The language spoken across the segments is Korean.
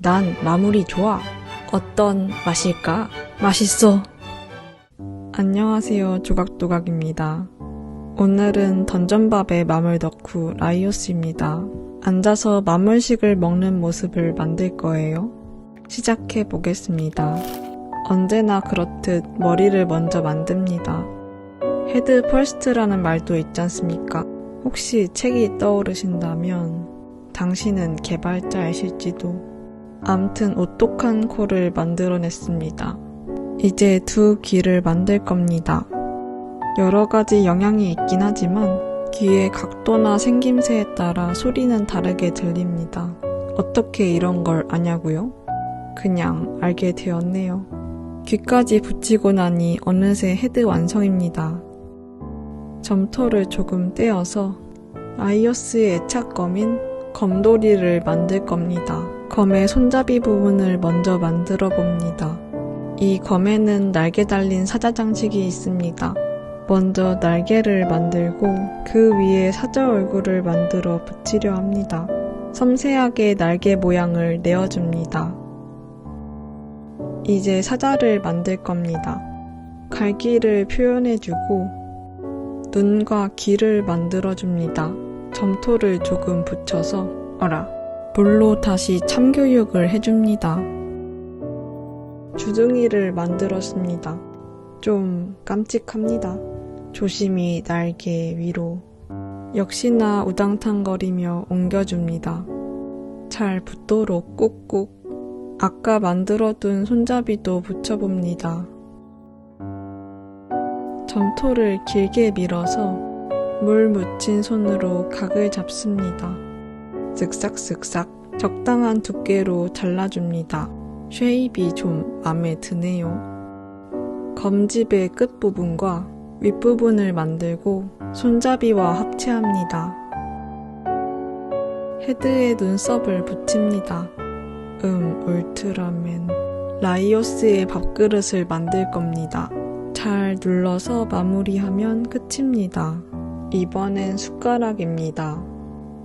난 마무리 좋아. 어떤 맛일까? 맛있어. 안녕하세요, 조각조각입니다. 오늘은 던전밥에 맘을 넣고 라이오스입니다. 앉아서 마물식을 먹는 모습을 만들 거예요. 시작해 보겠습니다. 언제나 그렇듯 머리를 먼저 만듭니다. 헤드 퍼스트라는 말도 있지 않습니까? 혹시 책이 떠오르신다면 당신은 개발자이실지도. 암튼 오똑한 코를 만들어냈습니다. 이제 두 귀를 만들 겁니다. 여러 가지 영향이 있긴 하지만 귀의 각도나 생김새에 따라 소리는 다르게 들립니다. 어떻게 이런 걸 아냐고요? 그냥 알게 되었네요. 귀까지 붙이고 나니 어느새 헤드 완성입니다. 점토를 조금 떼어서 라이오스의 애착검인 검돌이를 만들 겁니다. 검의 손잡이 부분을 먼저 만들어 봅니다. 이 검에는 날개 달린 사자 장식이 있습니다. 먼저 날개를 만들고 그 위에 사자 얼굴을 만들어 붙이려 합니다. 섬세하게 날개 모양을 내어줍니다. 이제 사자를 만들 겁니다. 갈기를 표현해주고 눈과 귀를 만들어줍니다. 점토를 조금 붙여서 물로 다시 참교육을 해줍니다. 주둥이를 만들었습니다. 좀 깜찍합니다. 조심히 날개 위로. 역시나 우당탕거리며 옮겨줍니다. 잘 붙도록 꾹꾹. 아까 만들어둔 손잡이도 붙여봅니다. 점토를 길게 밀어서 물 묻힌 손으로 각을 잡습니다. 쓱싹쓱싹 적당한 두께로 잘라줍니다. 쉐입이 좀 마음에 드네요. 검집의 끝부분과 윗부분을 만들고 손잡이와 합체합니다. 헤드에 눈썹을 붙입니다. 울트라맨. 라이오스의 밥그릇을 만들 겁니다. 잘 눌러서 마무리하면 끝입니다. 이번엔 숟가락입니다.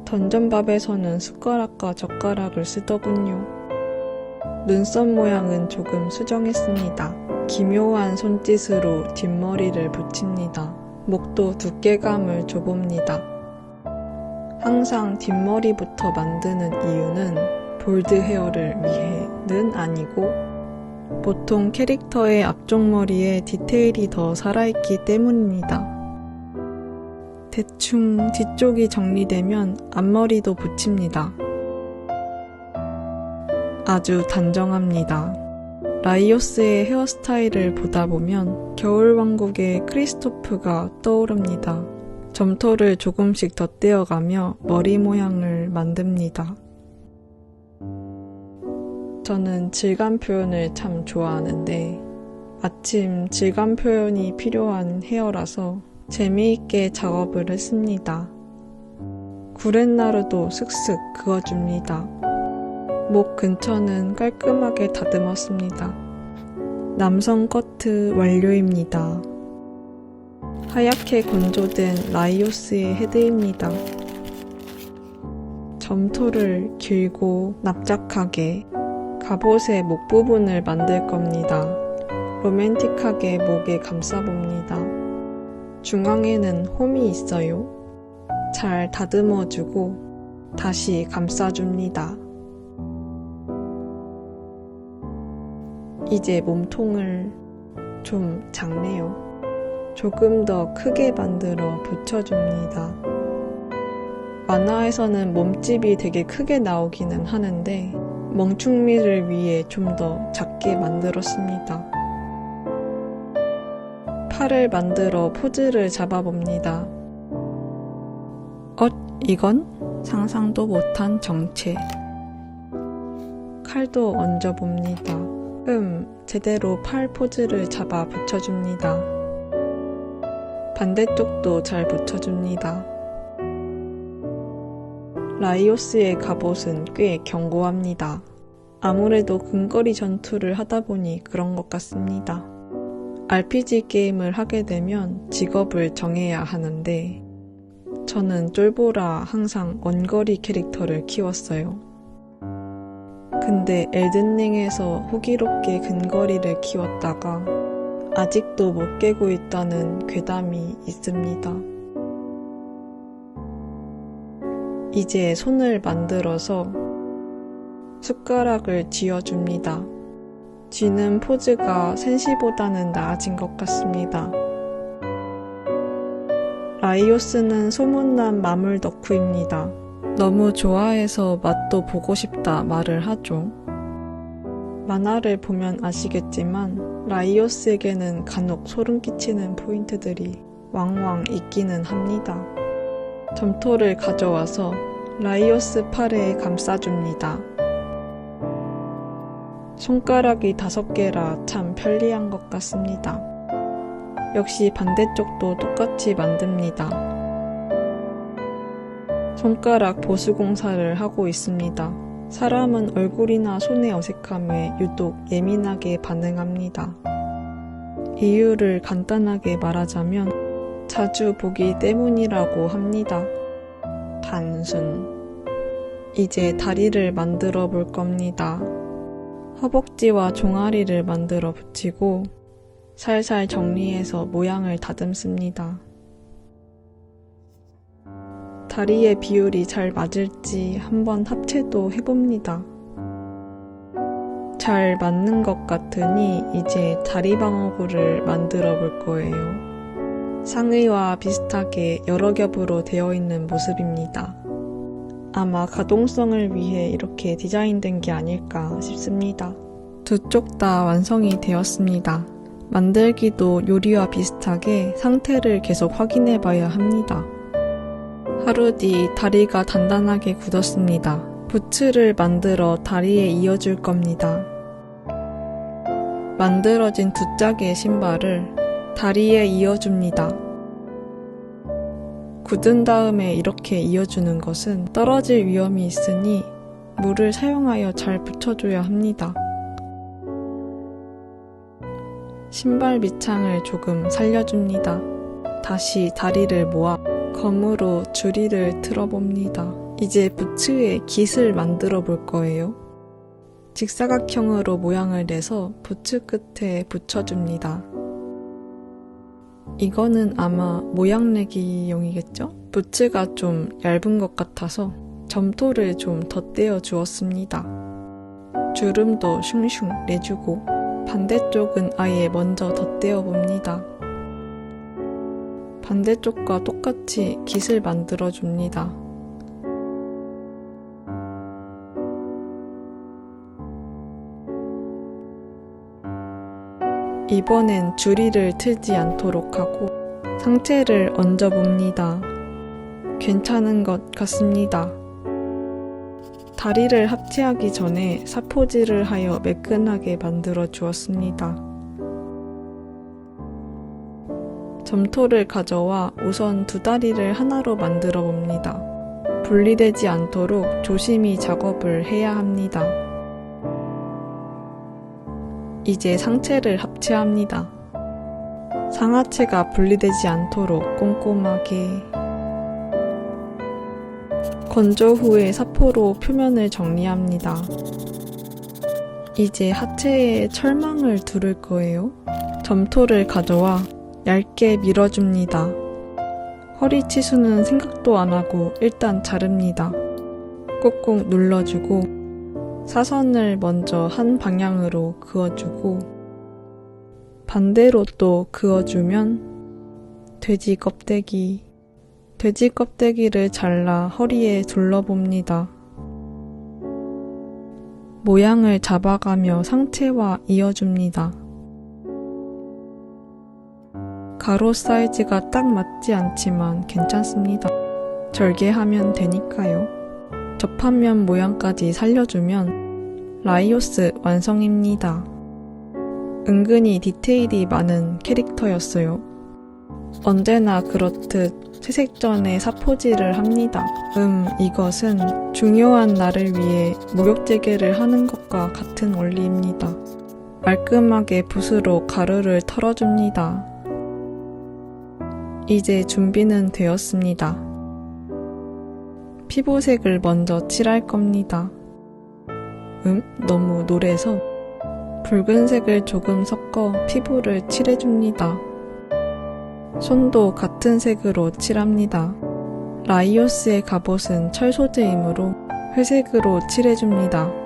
던전밥에서는 숟가락과 젓가락을 쓰더군요. 눈썹 모양은 조금 수정했습니다. 기묘한 손짓으로 뒷머리를 붙입니다. 목도 두께감을 줘봅니다. 항상 뒷머리부터 만드는 이유는 볼드 헤어를 위해는 아니고 보통 캐릭터의 앞쪽 머리에 디테일이 더 살아있기 때문입니다. 대충 뒤쪽이 정리되면 앞머리도 붙입니다. 아주 단정합니다. 라이오스의 헤어스타일을 보다 보면 겨울왕국의 크리스토프가 떠오릅니다. 점토를 조금씩 덧대어가며 머리 모양을 만듭니다. 저는 질감 표현을 참 좋아하는데 마침 질감 표현이 필요한 헤어라서 재미있게 작업을 했습니다. 구렛나루도 슥슥 그어줍니다. 목 근처는 깔끔하게 다듬었습니다. 남성 커트 완료입니다. 하얗게 건조된 라이오스의 헤드입니다. 점토를 길고 납작하게 갑옷의 목 부분을 만들 겁니다. 로맨틱하게 목에 감싸봅니다. 중앙에는 홈이 있어요. 잘 다듬어주고 다시 감싸줍니다. 이제 몸통을 좀 작네요. 조금 더 크게 만들어 붙여줍니다. 만화에서는 몸집이 되게 크게 나오기는 하는데 멍충미를 위해 좀 더 작게 만들었습니다. 팔을 만들어 포즈를 잡아봅니다. 이건 상상도 못한 정체. 칼도 얹어봅니다. 제대로 팔 포즈를 잡아 붙여줍니다. 반대쪽도 잘 붙여줍니다. 라이오스의 갑옷은 꽤 견고합니다. 아무래도 근거리 전투를 하다 보니 그런 것 같습니다. RPG 게임을 하게 되면 직업을 정해야 하는데 저는 쫄보라 항상 원거리 캐릭터를 키웠어요. 근데 엘든링에서 호기롭게 근거리를 키웠다가 아직도 못 깨고 있다는 괴담이 있습니다. 이제 손을 만들어서 숟가락을 쥐어줍니다. 쥐는 포즈가 센시보다는 나아진 것 같습니다. 라이오스는 소문난 마물 덕후입니다. 너무 좋아해서 맛도 보고 싶다 말을 하죠. 만화를 보면 아시겠지만 라이오스에게는 간혹 소름 끼치는 포인트들이 왕왕 있기는 합니다. 점토를 가져와서 라이오스 팔에 감싸줍니다. 손가락이 5개라 참 편리한 것 같습니다. 역시 반대쪽도 똑같이 만듭니다. 손가락 보수공사를 하고 있습니다. 사람은 얼굴이나 손의 어색함에 유독 예민하게 반응합니다. 이유를 간단하게 말하자면 자주 보기 때문이라고 합니다. 단순. 이제 다리를 만들어 볼 겁니다. 허벅지와 종아리를 만들어 붙이고 살살 정리해서 모양을 다듬습니다. 다리의 비율이 잘 맞을지 한번 합체도 해봅니다. 잘 맞는 것 같으니 이제 다리 방어구를 만들어 볼 거예요. 상의와 비슷하게 여러 겹으로 되어 있는 모습입니다. 아마 가동성을 위해 이렇게 디자인된 게 아닐까 싶습니다. 두 쪽 다 완성이 되었습니다. 만들기도 요리와 비슷하게 상태를 계속 확인해 봐야 합니다. 하루 뒤 다리가 단단하게 굳었습니다. 부츠를 만들어 다리에 이어줄 겁니다. 만들어진 두 짝의 신발을 다리에 이어줍니다. 굳은 다음에 이렇게 이어주는 것은 떨어질 위험이 있으니 물을 사용하여 잘 붙여줘야 합니다. 신발 밑창을 조금 살려줍니다. 다시 다리를 모아 검으로 줄이를 틀어봅니다. 이제 부츠에 깃을 만들어 볼 거예요. 직사각형으로 모양을 내서 부츠 끝에 붙여줍니다. 이거는 아마 모양 내기용이겠죠? 부츠가 좀 얇은 것 같아서 점토를 좀 덧대어 주었습니다. 주름도 슝슝 내주고 반대쪽은 아예 먼저 덧대어 봅니다. 반대쪽과 똑같이 깃을 만들어 줍니다. 이번엔 줄이를 틀지 않도록 하고 상체를 얹어 봅니다. 괜찮은 것 같습니다. 다리를 합체하기 전에 사포질을 하여 매끈하게 만들어 주었습니다. 점토를 가져와 우선 두 다리를 하나로 만들어 봅니다. 분리되지 않도록 조심히 작업을 해야 합니다. 이제 상체를 합체합니다. 상하체가 분리되지 않도록 꼼꼼하게 건조 후에 사포로 표면을 정리합니다. 이제 하체에 철망을 두를 거예요. 점토를 가져와 얇게 밀어줍니다. 허리 치수는 생각도 안 하고 일단 자릅니다. 꾹꾹 눌러주고 사선을 먼저 한 방향으로 그어주고 반대로 또 그어주면 돼지 껍데기를 잘라 허리에 둘러봅니다. 모양을 잡아가며 상체와 이어줍니다. 가로 사이즈가 딱 맞지 않지만 괜찮습니다. 절개하면 되니까요. 접합면 모양까지 살려주면 라이오스 완성입니다. 은근히 디테일이 많은 캐릭터였어요. 언제나 그렇듯 채색 전에 사포질을 합니다. 이것은 중요한 날을 위해 목욕재개를 하는 것과 같은 원리입니다. 말끔하게 붓으로 가루를 털어줍니다. 이제 준비는 되었습니다. 피부색을 먼저 칠할 겁니다. 너무 노래서 붉은색을 조금 섞어 피부를 칠해줍니다. 손도 같은 색으로 칠합니다. 라이오스의 갑옷은 철 소재이므로 회색으로 칠해줍니다.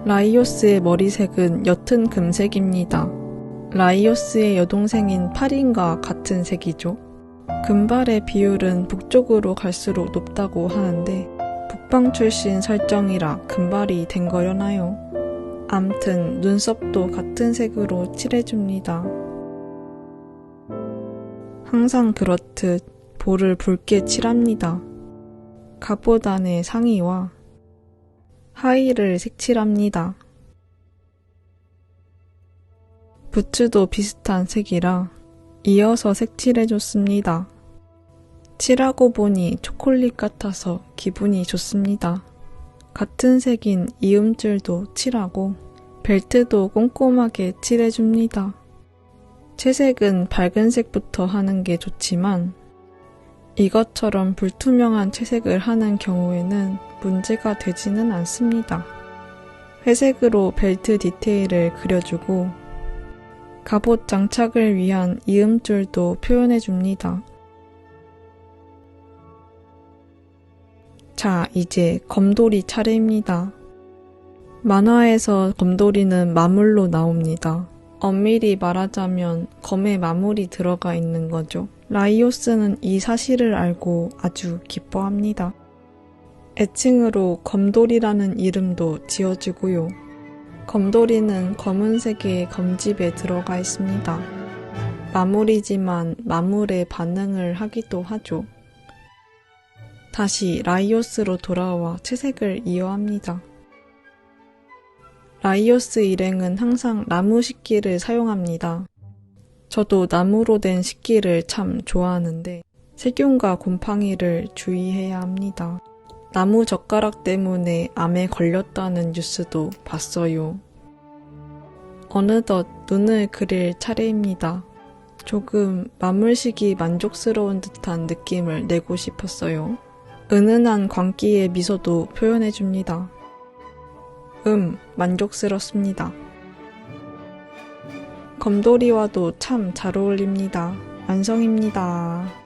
라이오스의 머리색은 옅은 금색입니다. 라이오스의 여동생인 파린과 같은 색이죠. 금발의 비율은 북쪽으로 갈수록 높다고 하는데 북방 출신 설정이라 금발이 된 거려나요? 암튼 눈썹도 같은 색으로 칠해줍니다. 항상 그렇듯 볼을 붉게 칠합니다. 갑옷 안에 상의와 하의를 색칠합니다. 부츠도 비슷한 색이라 이어서 색칠해줬습니다. 칠하고 보니 초콜릿 같아서 기분이 좋습니다. 같은 색인 이음줄도 칠하고 벨트도 꼼꼼하게 칠해줍니다. 채색은 밝은 색부터 하는 게 좋지만 이것처럼 불투명한 채색을 하는 경우에는 문제가 되지는 않습니다. 회색으로 벨트 디테일을 그려주고 갑옷 장착을 위한 이음줄도 표현해줍니다. 자, 이제 검돌이 차례입니다. 만화에서 검돌이는 마물로 나옵니다. 엄밀히 말하자면 검에 마물이 들어가 있는 거죠. 라이오스는 이 사실을 알고 아주 기뻐합니다. 애칭으로 검돌이라는 이름도 지어주고요. 검돌이는 검은색의 검집에 들어가 있습니다. 마물이지만 마물에 반응을 하기도 하죠. 다시 라이오스로 돌아와 채색을 이어합니다. 라이오스 일행은 항상 나무 식기를 사용합니다. 저도 나무로 된 식기를 참 좋아하는데 세균과 곰팡이를 주의해야 합니다. 나무 젓가락 때문에 암에 걸렸다는 뉴스도 봤어요. 어느덧 눈을 그릴 차례입니다. 조금 마물식이 만족스러운 듯한 느낌을 내고 싶었어요. 은은한 광기의 미소도 표현해줍니다. 만족스럽습니다. 검돌이와도 참 잘 어울립니다. 완성입니다.